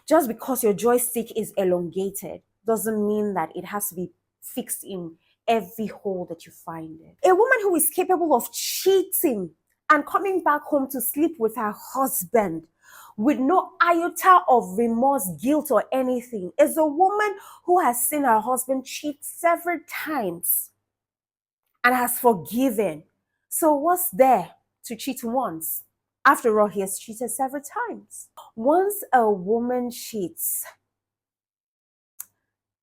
Just because your joystick is elongated doesn't mean that it has to be fixed in every hole that you find it. A woman who is capable of cheating and coming back home to sleep with her husband with no iota of remorse, guilt, or anything is a woman who has seen her husband cheat several times and has forgiven. So, what's there to cheat once? After all, he has cheated several times. Once a woman cheats,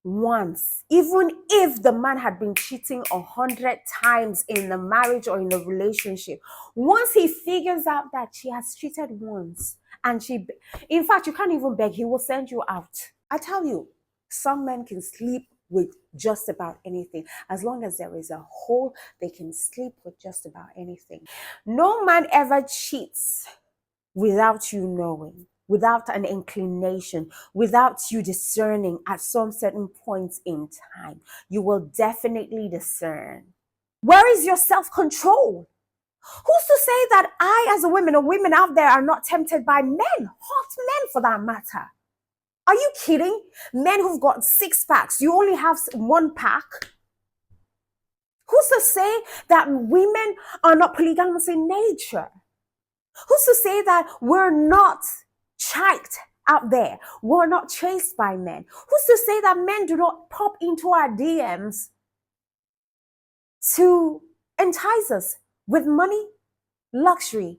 once, even if the man had been cheating 100 times in the marriage or in the relationship, once he figures out that she has cheated once, and in fact, you can't even beg, he will send you out. I tell you, some men can sleep with just about anything. As long as there is a hole, they can sleep with just about anything. No man ever cheats without you knowing, without an inclination, without you discerning at some certain points in time. You will definitely discern. Where is your self-control? Who's to say that I, as a woman, or women out there, are not tempted by men, hot men for that matter? Are you kidding? Men who've got 6 packs, you only have 1 pack. Who's to say that women are not polygamous in nature? Who's to say that we're not chiked out there? We're not chased by men. Who's to say that men do not pop into our DMs to entice us with money, luxury?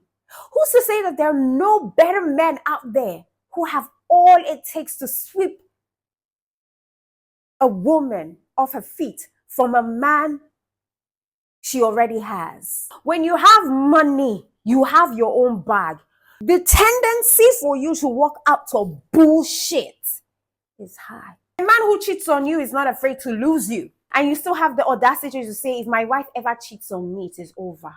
Who's to say that there are no better men out there who have all it takes to sweep a woman off her feet from a man she already has? When you have money, you have your own bag. The tendency for you to walk out to bullshit is high. A man who cheats on you is not afraid to lose you. And you still have the audacity to say, if my wife ever cheats on me, it is over.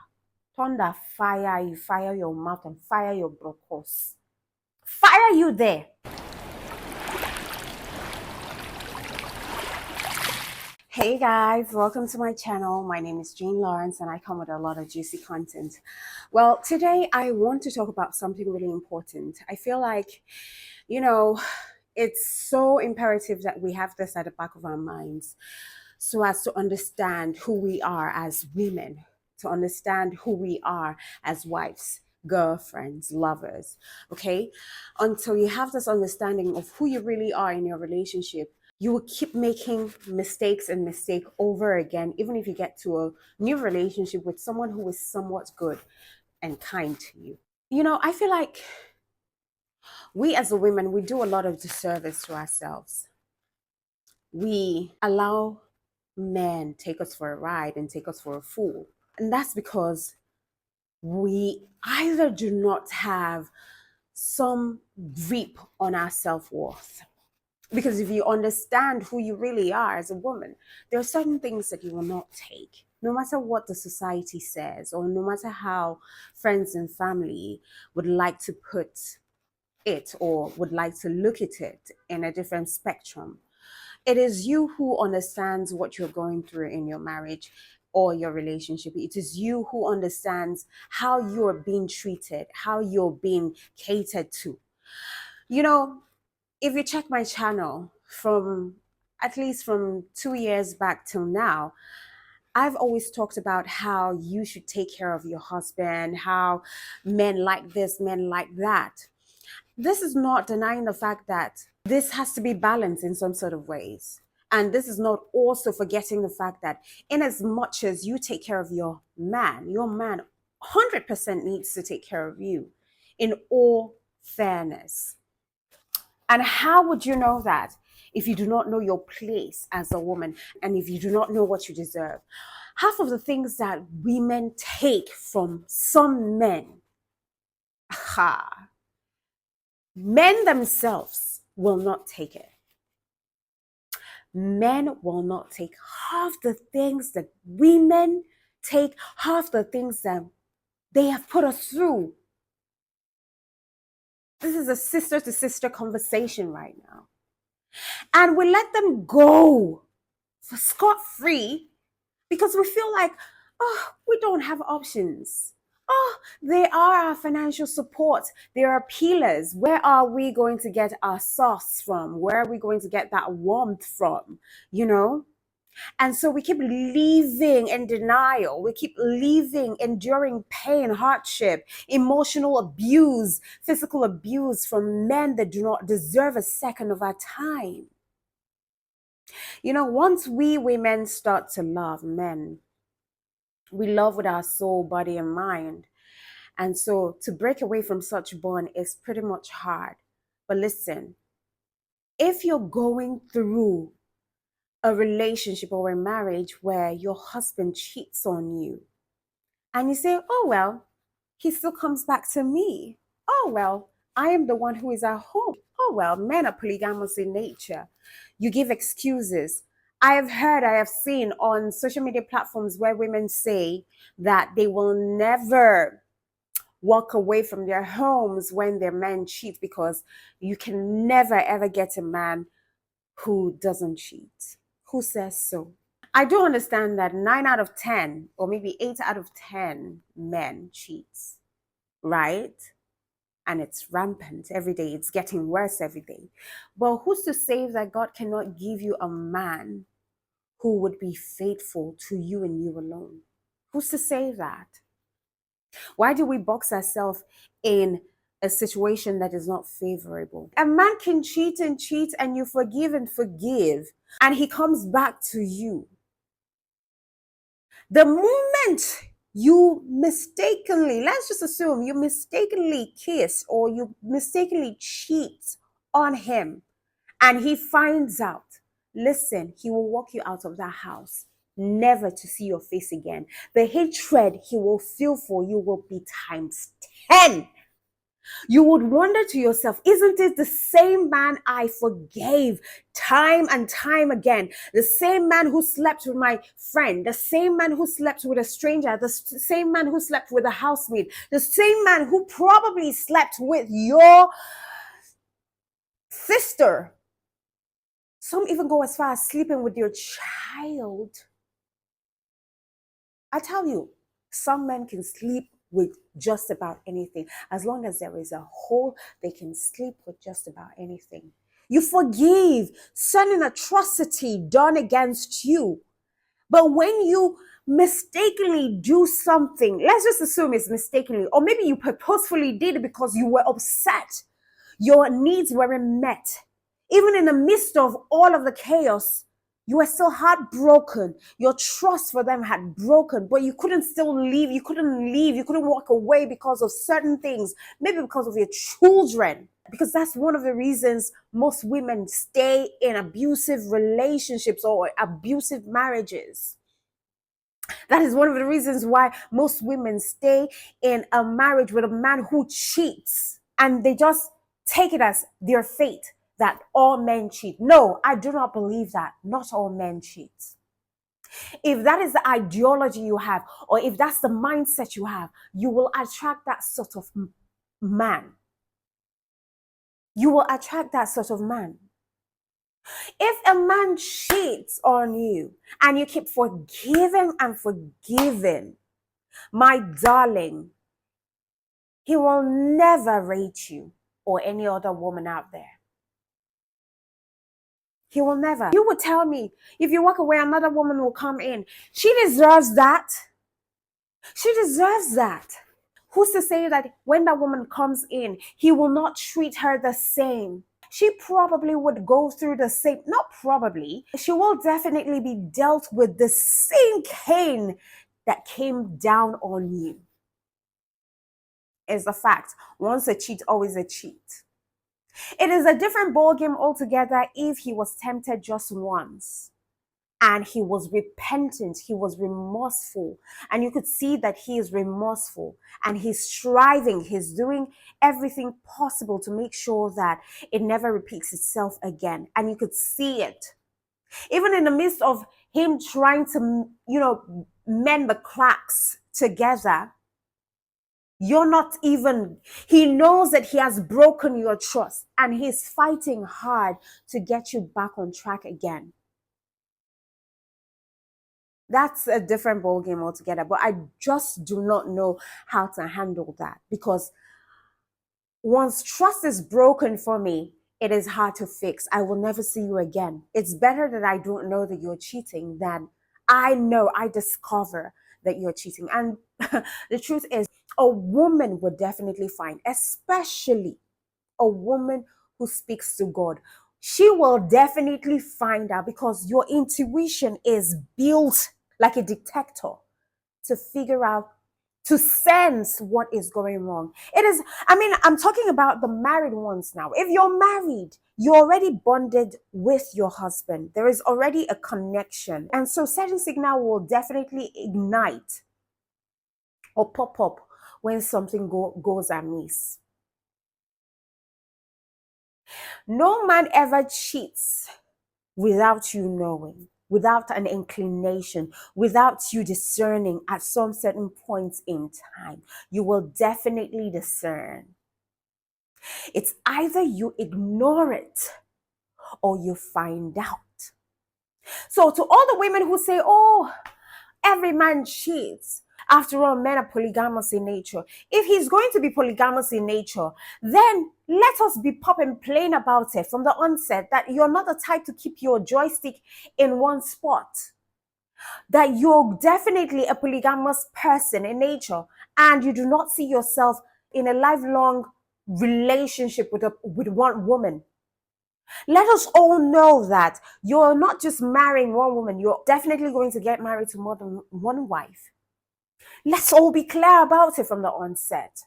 Thunder, fire, you fire your mouth and fire your brokos. Fire you there. Hey guys, welcome to my channel. My name is Jean Lawrence and I come with a lot of juicy content. Well, today I want to talk about something really important. I feel like, it's so imperative that we have this at the back of our minds so as to understand who we are as women, to understand who we are as wives, girlfriends, lovers, okay? Until you have this understanding of who you really are in your relationship, you will keep making mistakes and mistake over again, even if you get to a new relationship with someone who is somewhat good and kind to you. I feel like we as a women, we do a lot of disservice to ourselves. We allow men take us for a ride and take us for a fool. And that's because we either do not have some grip on our self-worth. Because if you understand who you really are as a woman, there are certain things that you will not take, no matter what the society says, or no matter how friends and family would like to put it or would like to look at it in a different spectrum. It is you who understands what you're going through in your marriage or your relationship. It is you who understands how you're being treated, how you're being catered to. If you check my channel at least from 2 years back till now, I've always talked about how you should take care of your husband, how men like this, men like that. This is not denying the fact that this has to be balanced in some sort of ways. And this is not also forgetting the fact that in as much as you take care of your man 100% needs to take care of you in all fairness. And how would you know that if you do not know your place as a woman and if you do not know what you deserve? Half of the things that women take from some men, men themselves will not take it. Men will not take half the things that women take, half the things that they have put us through. This is a sister to sister conversation right now. And we let them go for scot-free because we feel like, we don't have options. Oh, they are our financial support. They are pillars. Where are we going to get our sauce from? Where are we going to get that warmth from? You know? And so we keep living in denial. We keep living, enduring pain, hardship, emotional abuse, physical abuse from men that do not deserve a second of our time. You know, once we women start to love men, we love with our soul, body, and mind. And so to break away from such bond is pretty much hard. But listen, if you're going through a relationship or a marriage where your husband cheats on you, and you say, oh, well, he still comes back to me. Oh, well, I am the one who is at home. Oh, well, men are polygamous in nature. You give excuses. I have seen on social media platforms where women say that they will never walk away from their homes when their man cheats because you can never ever get a man who doesn't cheat. Who says so? I do understand that 9 out of 10 or maybe 8 out of 10 men cheats, right? And it's rampant every day. It's getting worse every day. But who's to say that God cannot give you a man who would be faithful to you and you alone? Who's to say that? Why do we box ourselves in a situation that is not favorable? A man can cheat and you forgive and forgive, and he comes back to you. The moment you mistakenly, let's just assume you mistakenly kiss or you mistakenly cheat on him and he finds out, listen, he will walk you out of that house, never to see your face again. The hatred he will feel for you will be times 10. You would wonder to yourself, isn't it the same man I forgave time and time again? The same man who slept with my friend, the same man who slept with a stranger, the same man who slept with a housemate, the same man who probably slept with your sister. Some even go as far as sleeping with your child. I tell you, some men can sleep with just about anything. As long as there is a hole, they can sleep with just about anything. You forgive certain atrocity done against you. But when you mistakenly do something, let's just assume it's mistakenly, or maybe you purposefully did it because you were upset, your needs weren't met. Even in the midst of all of the chaos, you were still heartbroken. Your trust for them had broken, but you couldn't still leave. You couldn't leave. You couldn't walk away because of certain things, maybe because of your children. Because that's one of the reasons most women stay in abusive relationships or abusive marriages. That is one of the reasons why most women stay in a marriage with a man who cheats and they just take it as their fate that all men cheat. No, I do not believe that. Not all men cheat. If that is the ideology you have, or if that's the mindset you have, you will attract that sort of man. You will attract that sort of man. If a man cheats on you and you keep forgiving and forgiving, my darling, he will never rate you or any other woman out there. He will never. You would tell me, if you walk away, another woman will come in. She deserves that. She deserves that. Who's to say that when that woman comes in, he will not treat her the same? She probably would go through the same, not probably, she will definitely be dealt with the same cane that came down on you. Is a fact. Once a cheat, always a cheat. It is a different ballgame altogether if he was tempted just once and he was repentant, he was remorseful, and you could see that he is remorseful and he's striving, he's doing everything possible to make sure that it never repeats itself again. And you could see it. Even in the midst of him trying to, mend the cracks together, you're not even, he knows that he has broken your trust and he's fighting hard to get you back on track again. That's a different ball game altogether. But I just do not know how to handle that, because once trust is broken for me, it is hard to fix. I will never see you again. It's better that I don't know that you're cheating than I know, I discover that you're cheating. And the truth is, a woman would definitely find, especially a woman who speaks to God, she will definitely find out, because your intuition is built like a detector to figure out, to sense what is going wrong. It is, I mean, I'm talking about the married ones now. If you're married, you're already bonded with your husband. There is already a connection. And so certain signal will definitely ignite or pop up when something goes amiss. No man ever cheats without you knowing, without an inclination, without you discerning at some certain points in time. You will definitely discern. It's either you ignore it or you find out. So, to all the women who say, oh, every man cheats. After all, men are polygamous in nature. If he's going to be polygamous in nature, then let us be pop and plain about it from the onset, that you're not the type to keep your joystick in one spot. That you're definitely a polygamous person in nature, and you do not see yourself in a lifelong relationship with one woman. Let us all know that you're not just marrying one woman, you're definitely going to get married to more than one wife. Let's all be clear about it from the onset.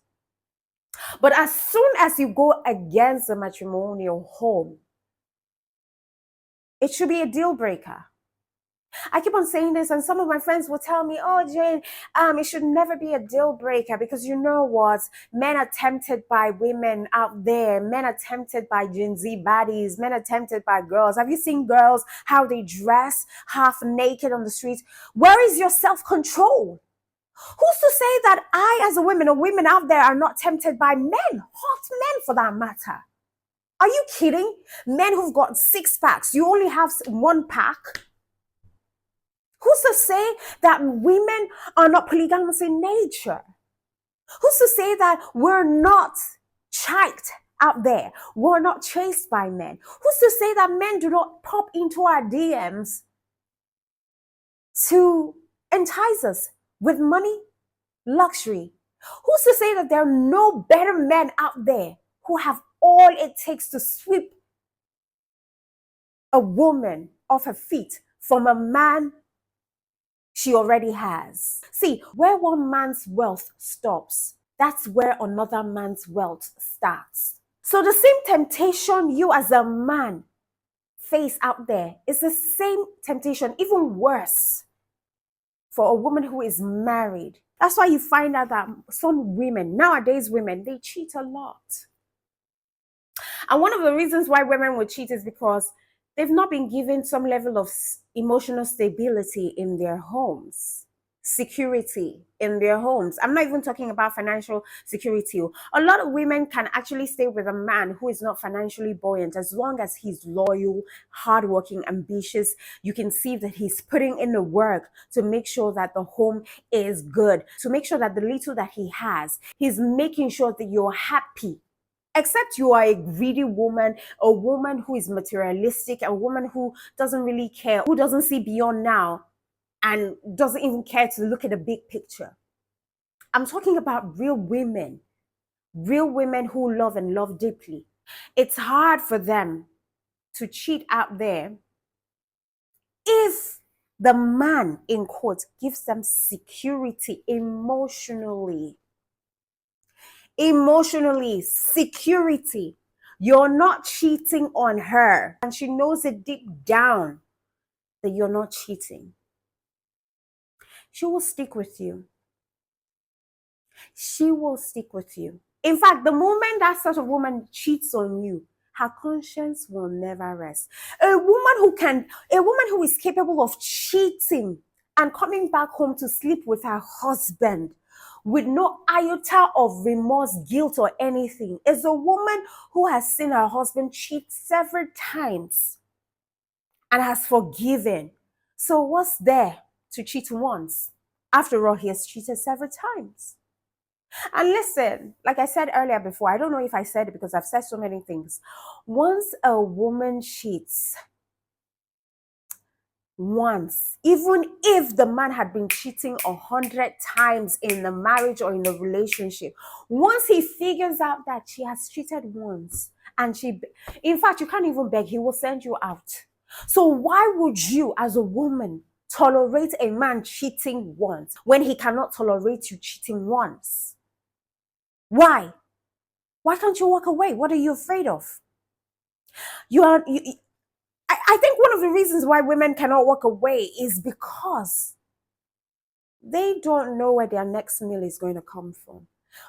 But as soon as you go against the matrimonial home, it should be a deal breaker. I keep on saying this, and some of my friends will tell me, oh, Jane, it should never be a deal breaker, because you know what? Men are tempted by women out there. Men are tempted by Gen Z baddies. Men are tempted by girls. Have you seen girls, how they dress half naked on the streets? Where is your self-control? Who's to say that I, as a woman, or women out there, are not tempted by men, hot men for that matter? Are you kidding? Men who've got six packs, you only have one pack. Who's to say that women are not polygamous in nature? Who's to say that we're not chiked out there? We're not chased by men? Who's to say that men do not pop into our DMs to entice us with money, luxury? Who's to say that there are no better men out there who have all it takes to sweep a woman off her feet from a man she already has? See, where one man's wealth stops, that's where another man's wealth starts. So the same temptation you as a man face out there is the same temptation, even worse, for a woman who is married. That's why you find out that some women, nowadays women, they cheat a lot. And one of the reasons why women will cheat is because they've not been given some level of emotional stability in their homes, security in their homes. I'm not even talking about financial security. A lot of women can actually stay with a man who is not financially buoyant, as long as he's loyal, hardworking, ambitious. You can see that he's putting in the work to make sure that the home is good, to make sure that the little that he has, he's making sure that you're happy. Except you are a greedy woman, a woman who is materialistic, a woman who doesn't really care, who doesn't see beyond now and doesn't even care to look at the big picture. I'm talking about real women who love and love deeply. It's hard for them to cheat out there if the man, in quotes, gives them security emotionally. Emotionally, security. You're not cheating on her, and she knows it deep down that you're not cheating. She will stick with you. She will stick with you. In fact, the moment that sort of woman cheats on you, her conscience will never rest. A woman who is capable of cheating and coming back home to sleep with her husband with no iota of remorse, guilt, or anything is a woman who has seen her husband cheat several times and has forgiven. So what's there? to cheat once. After all, he has cheated several times. And listen, like I said earlier before, I don't know if I said it because I've said so many things. Once a woman cheats, once, even if the man had been cheating 100 times in the marriage or in the relationship, once he figures out that she has cheated once, and in fact, you can't even beg, he will send you out. So why would you, as a woman, tolerate a man cheating once when he cannot tolerate you cheating once? Why? Why can't you walk away? What are you afraid of? I think one of the reasons why women cannot walk away is because they don't know where their next meal is going to come from.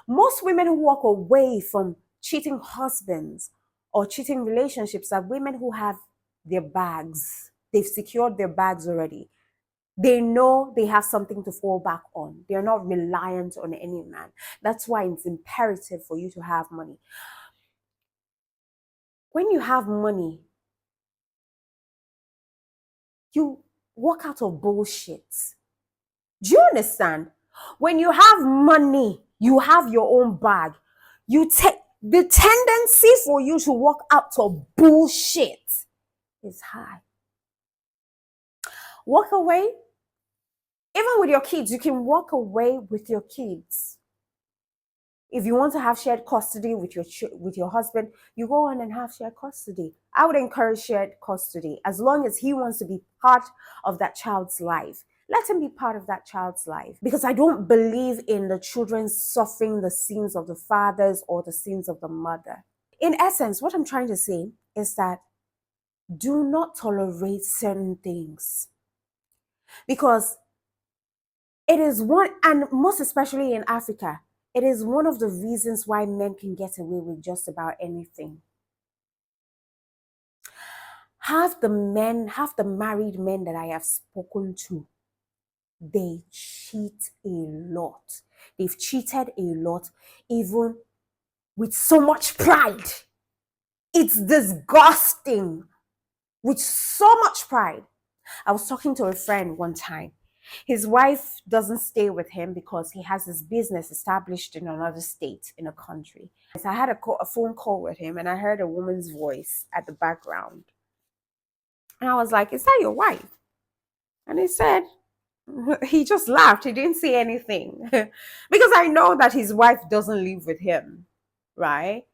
Most women who walk away from cheating husbands or cheating relationships are women who have their bags. They've secured their bags already. They know they have something to fall back on. They're not reliant on any man. That's why it's imperative for you to have money. When you have money, you walk out of bullshit. Do you understand? When you have money, you have your own bag. You take the tendency for you to walk out of bullshit is high. Walk away. Even with your kids, you can walk away with your kids. If you want to have shared custody with your husband, you go on and have shared custody. I would encourage shared custody as long as he wants to be part of that child's life. Let him be part of that child's life, because I don't believe in the children suffering the sins of the fathers or the sins of the mother. In essence, what I'm trying to say is that do not tolerate certain things, because it is one, and most especially in Africa, it is one of the reasons why men can get away with just about anything. Half the married men that I have spoken to, they cheat a lot. They've cheated a lot, even with so much pride. It's disgusting. With so much pride. I was talking to a friend one time. His wife doesn't stay with him because he has his business established in another state in a country. So I had a phone call with him, and I heard a woman's voice at the background. And I was like, "Is that your wife?" And he said, he just laughed. He didn't say anything because I know that his wife doesn't live with him, right?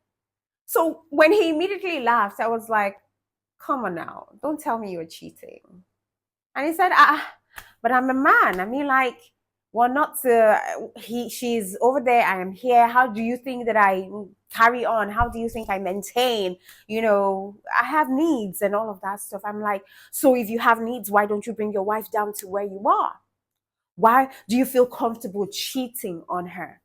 So when he immediately laughed, I was like, "Come on now, don't tell me you're cheating." And he said, but I'm a man. I mean, like, well, not she's over there, I am here. How do you think that I carry on? How do you think I maintain? I have needs and all of that stuff. I'm like, so if you have needs, why don't you bring your wife down to where you are? Why do you feel comfortable cheating on her?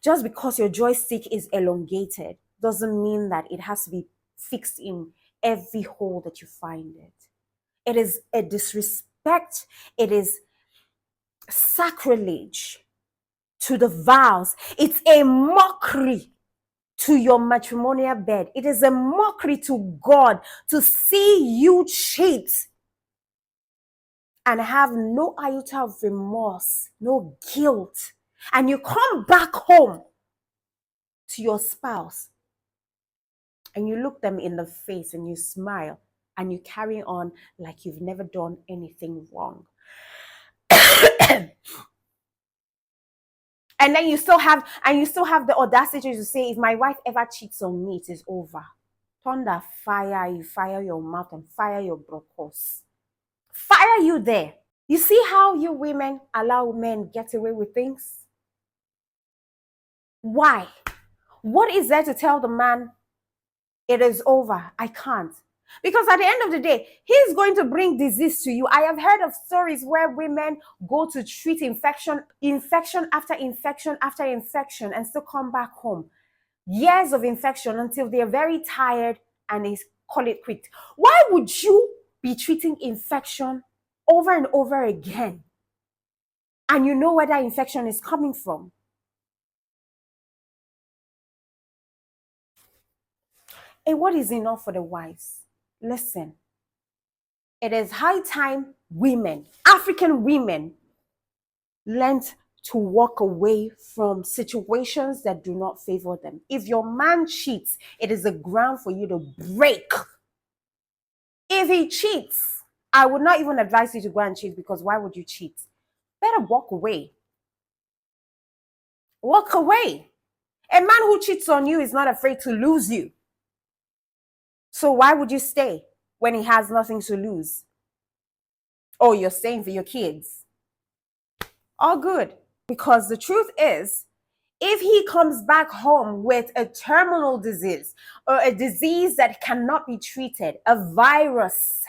Just because your joystick is elongated doesn't mean that it has to be fixed in every hole that you find it. It is a disrespect. It is sacrilege to the vows. It's a mockery to your matrimonial bed. It is a mockery to God to see you cheat and have no iota of remorse, no guilt. And you come back home to your spouse and you look them in the face and you smile and you carry on like you've never done anything wrong. And then you still have the audacity to say, if my wife ever cheats on me, it is over. Thunder, fire, you fire your mouth and fire your brokos. Fire you there. You see how you women allow men get away with things? Why? What is there to tell the man it is over? I can't. Because at the end of the day, he's going to bring disease to you. I have heard of stories where women go to treat infection after infection after infection and still come back home. Years of infection until they're very tired and they call it quit. Why would you be treating infection over and over again? And you know where that infection is coming from. And what is enough for the wives? Listen, It is high time women, African women, learned to walk away from situations that do not favor them. If your man cheats, it is a ground for you to break. If he cheats, I would not even advise you to go and cheat, because why would you cheat? Better walk away. Walk away. A man who cheats on you is not afraid to lose you. So why would you stay when he has nothing to lose? Oh, you're staying for your kids. All good. Because the truth is, if he comes back home with a terminal disease or a disease that cannot be treated, a virus,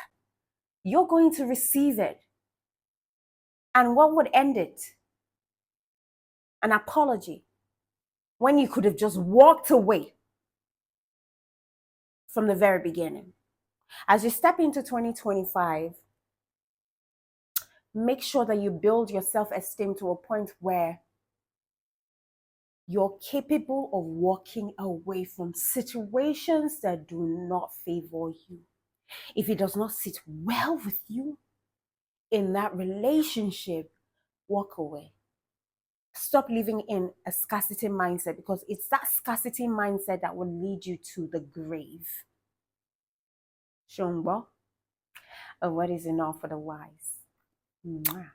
you're going to receive it. And what would end it? An apology. When you could have just walked away from the very beginning. As you step into 2025, make sure that you build your self-esteem to a point where you're capable of walking away from situations that do not favor you. If it does not sit well with you in that relationship, walk away. Stop living in a scarcity mindset, because it's that scarcity mindset that will lead you to the grave. Shongbo, a word is enough for the wise. Mwah.